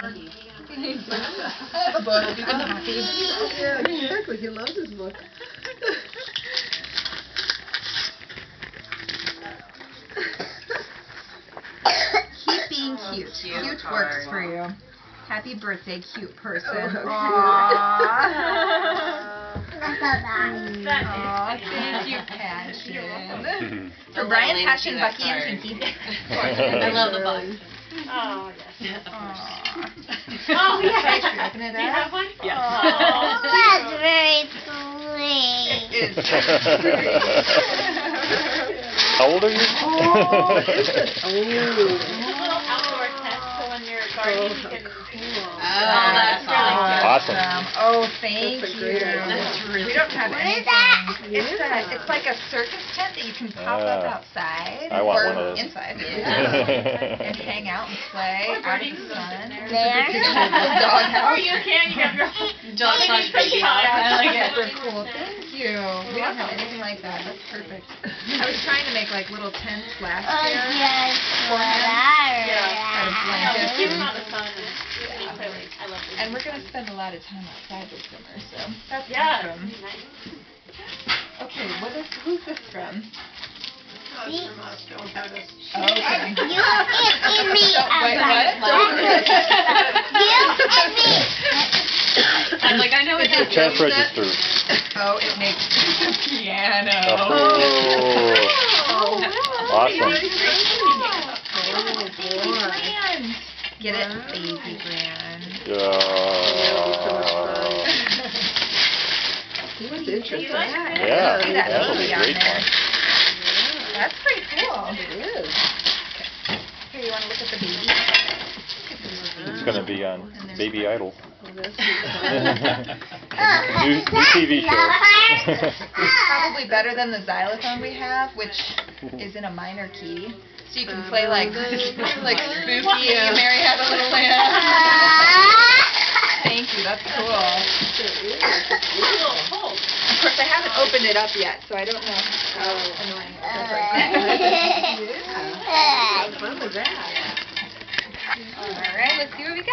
I have a book. I'm happy. Yeah, exactly. He loves his book. Keep being cute. Cute works for you. Happy birthday, cute person. Oh, Aww, thank you, Passion. For Brian, Passion, Bucky, and Pinky. I love the bug. Oh, yes. Aww. Oh, yeah. Should we open it Do you up? have one? Yeah. Oh, That's very sweet. It is. How old are you? Oh, is it? Oh. It's a little outdoor tent, so when you're gardening, you can... Oh, that's really cute. Awesome. Oh, thank That's a you. great idea. That's really We don't have What is anything. that? It's like a circus tent that you can pop up outside I want or one of those. inside Yeah. and hang out and play out in the sun. There. Or you can, you have your Dog slash baby I house. like it. Super cool. Thank you. We don't have anything like that. That's perfect. I was trying to make like little tents last year. Yes. Kind of blankets. Keep them out in the sun. I love it. And we're going to spend a lot of time outside this summer, so that's Yeah. awesome. Nice. Okay, who's this from? From us. Don't have us. Oh, okay. You give me a Wait, bite. what? You give me. I'm like, I know what that Cash is. register. Oh, it makes the piano. Oh. Awesome. Baby Grand. Get it? Baby Grand. That's interesting. Yeah, See that that's a baby on great there. one. That's pretty cool. It is. Here, you want to look at the baby? It's going to be on Baby Idol. Oh, that's New TV show. Probably better than the xylophone we have, which is in a minor key. So you can play like spooky Mary Had a Little Lamb. Thank you, that's cool. Of course, I haven't opened it up yet, so I don't know how annoying it is. Yeah. How fun was that? Alright, let's see what we got.